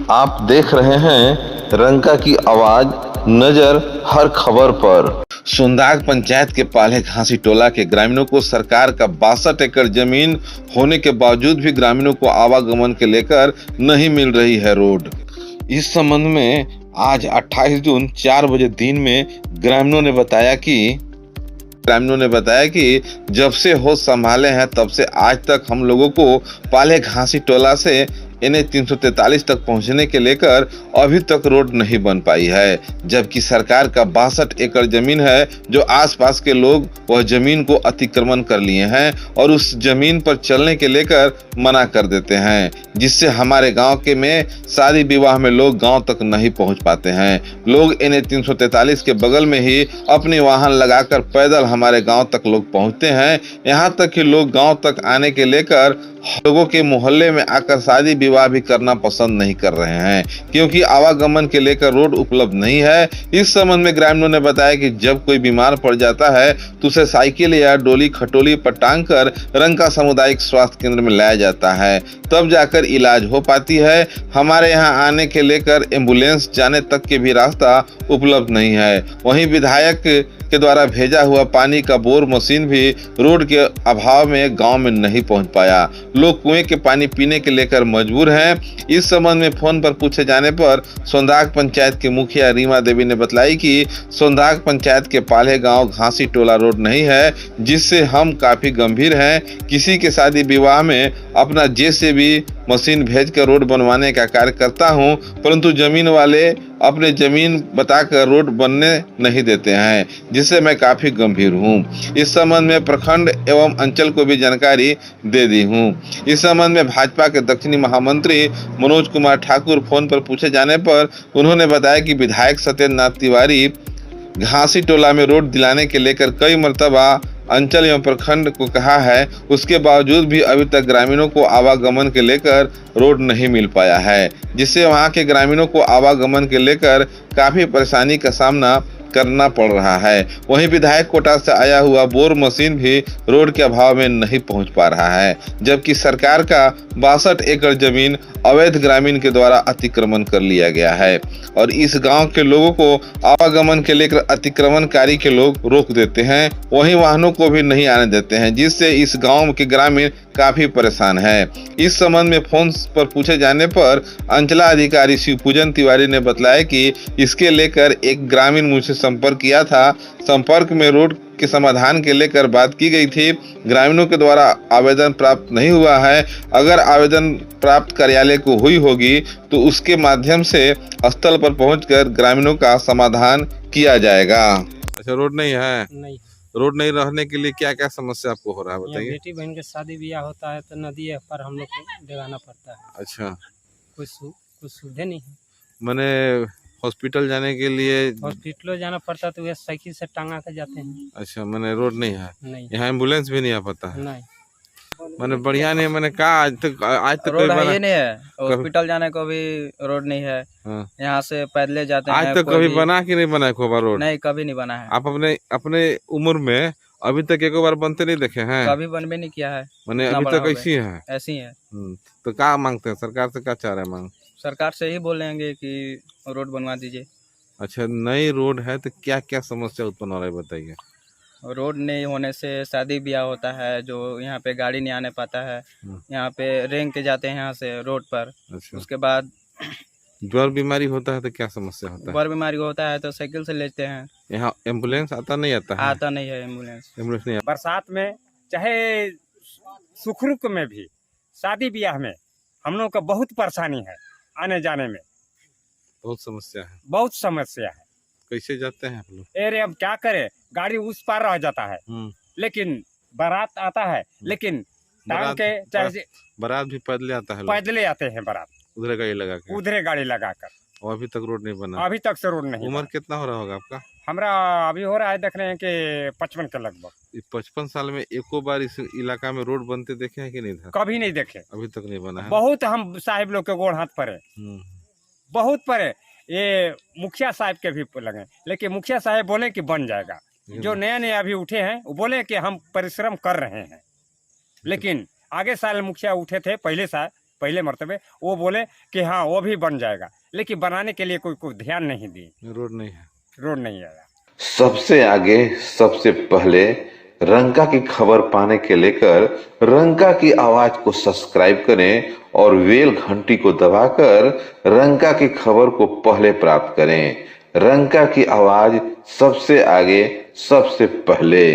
आप देख रहे हैं रंका की आवाज, नजर हर खबर पर। सोनदाग पंचायत के पाले घासी टोला के ग्रामीणों को सरकार का 62 एकड़ जमीन होने के बावजूद भी ग्रामीणों को आवागमन के लेकर नहीं मिल रही है रोड। इस संबंध में आज 28 जून 4 बजे दिन में ग्रामीणों ने बताया कि जब से होश संभाले हैं तब से आज तक हम लोगों को पाले घासी टोला से NH 343 तक पहुंचने के लेकर अभी तक रोड नहीं बन पाई है, जबकि सरकार का 62 एकड़ जमीन है जो आसपास के लोग वह जमीन को अतिक्रमण कर लिए हैं और उस जमीन पर चलने के लेकर मना कर देते हैं, जिससे हमारे गांव के में शादी विवाह में लोग गांव तक नहीं पहुंच पाते हैं। लोग NH 343 के बगल में ही अपने वाहन लगाकर पैदल हमारे गांव तक लोग पहुंचते हैं। यहां तक कि लोग गांव तक आने के लेकर लोगों के मोहल्ले में आकर शादी विवाह भी करना पसंद नहीं कर रहे हैं, क्योंकि आवागमन के लेकर रोड उपलब्ध नहीं है। इस संबंध में ग्रामीणों ने बताया कि जब कोई बीमार पड़ जाता है तो उसे साइकिल या डोली खटोली पर टांग कर रंका सामुदायिक स्वास्थ्य केंद्र में लाया जाता है, तब जाकर इलाज हो पाती है। हमारे यहाँ आने के लेकर एम्बुलेंस जाने तक के भी रास्ता उपलब्ध नहीं है। वहीं विधायक के द्वारा भेजा हुआ पानी का बोर मशीन भी रोड के अभाव में गांव में नहीं पहुंच पाया। लोग कुएं के पानी पीने के लेकर मजबूर हैं। इस संबंध में फोन पर पूछे जाने पर सोनदाग पंचायत के मुखिया रीमा देवी ने बताई कि सोनदाग पंचायत के पाले गांव घासी टोला रोड नहीं है, जिससे हम काफी गंभीर हैं। किसी के शादी विवाह में अपना JCB मशीन भेजकर रोड बनवाने का कार्य करता हूं, परंतु जमीन वाले अपने जमीन बताकर रोड बनने नहीं देते हैं, जिससे मैं काफी गंभीर हूं। इस संबंध में प्रखंड एवं अंचल को भी जानकारी दे दी हूं। इस संबंध में भाजपा के दक्षिणी महामंत्री मनोज कुमार ठाकुर फोन पर पूछे जाने पर उन्होंने बताया कि विधायक सत्येंद्र नाथ तिवारी घासी टोला में रोड दिलाने के लेकर कई मर्तबा अंचल एवं प्रखंड को कहा है, उसके बावजूद भी अभी तक ग्रामीणों को आवागमन के लेकर रोड नहीं मिल पाया है, जिससे वहां के ग्रामीणों को आवागमन के लेकर काफी परेशानी का सामना करना पड़ रहा है। वहीं विधायक कोटा से आया हुआ बोर मशीन भी रोड के अभाव में नहीं पहुंच पा रहा है, जबकि सरकार का 62 एकड़ जमीन अवैध ग्रामीण के द्वारा अतिक्रमण कर लिया गया है और इस गांव के लोगों को आवागमन के लेकर अतिक्रमणकारी के लोग रोक देते हैं, वहीं वाहनों को भी नहीं आने देते हैं, जिससे इस गांव के ग्रामीण काफी परेशान है। इस संबंध में फोन पर पूछे जाने पर अंचलाधिकारी शिवपूजन तिवारी ने बताया कि इसके लेकर एक ग्रामीण मुझसे संपर्क किया था। संपर्क में रोड के समाधान के लेकर बात की गई थी। ग्रामीणों के द्वारा आवेदन प्राप्त नहीं हुआ है। अगर आवेदन प्राप्त कार्यालय को हुई होगी तो उसके माध्यम से स्थल पर पहुंचकर ग्रामीणों का समाधान किया जाएगा। अच्छा, रोड नहीं है? नहीं। रोड नहीं रहने के लिए क्या क्या समस्या आपको हो रहा है, बताइए। बेटी बहन के शादी ब्याह होता है तो नदी पर हम लोग को डेगाना पड़ता है। अच्छा, कुछ सुविधा नहीं है। मैंने हॉस्पिटल जाने के लिए हॉस्पिटल जाना पड़ता है तो वे साइकिल से टांगा के जाते हैं। अच्छा, मैंने रोड नहीं है, नहीं, यहाँ एम्बुलेंस भी नहीं आ पाता है। नहीं, मैंने बढ़िया नहीं, मैंने कहा आज तक रोड है, ये नहीं है। हॉस्पिटल जाने को भी रोड नहीं है। हाँ। यहाँ से पैदले जाते हैं। आज तक कभी बना कि नहीं बना खोबा रोड? नहीं, कभी नहीं बना है। आप अपने उम्र में अभी तक एक बार बनते नहीं देखे हैं? कभी बनबे नहीं किया है। मैंने अभी तक ऐसी है? ऐसी है। तो क्या मांगते हैं सरकार से, क्या चाह रहे हैं मांग? सरकार से ही बोलेंगे कि रोड बनवा दीजिए। अच्छा, नई रोड है तो क्या क्या समस्या उत्पन्न हो रहा है, बताइए। रोड नहीं होने से शादी ब्याह होता है, जो यहाँ पे गाड़ी नहीं आने पाता है। यहाँ पे रेंग के जाते हैं यहाँ से रोड पर। अच्छा, उसके बाद ज्वर बीमारी होता है तो क्या समस्या होता है? बर बीमारी होता है तो साइकिल से लेते हैं। यहाँ एम्बुलेंस आता नहीं है? आता नहीं है एम्बुलेंस नहीं आता। बरसात में चाहे सुखरुक में भी शादी ब्याह में हम लोग का बहुत परेशानी है, आने जाने में बहुत समस्या है। बहुत समस्या है। कैसे जाते हैं आप लोग? अरे अब क्या करें, गाड़ी उस पार रह जाता है, लेकिन बारात आता है, लेकिन टांग के चाहे बारात भी पैदले आता है, पैदले आते हैं बारात, उधरे गाड़ी लगा के। उधरे गाड़ी लगाकर। और अभी तक रोड नहीं बना? अभी तक से रोड नहीं। उम्र कितना हो रहा होगा आपका? हमारा अभी हो रहा है, देख रहे हैं कि 55 के लगभग। 55 साल में एको बार इस इलाका में रोड बनते देखे हैं कि नहीं था? कभी नहीं देखे, अभी तक नहीं बना है। बहुत हम साहिब लोग के गोड़ हाथ पड़े, बहुत पड़े, ये मुखिया साहब के भी लगे, लेकिन मुखिया साहब बोले कि बन जाएगा। जो नया नया अभी उठे हैं वो बोले कि हम परिश्रम कर रहे हैं, लेकिन आगे साल मुखिया उठे थे, पहले साल पहले मरतबे वो बोले कि हाँ वो भी बन जाएगा, लेकिन बनाने के लिए कोई ध्यान नहीं दी, रोड नहीं है। रोड नहीं आया। सबसे आगे सबसे पहले रंका की खबर पाने के लेकर रंका की आवाज को सब्सक्राइब करें और बेल घंटी को दबाकर रंका की खबर को पहले प्राप्त करें। रंका की आवाज सबसे आगे सबसे पहले।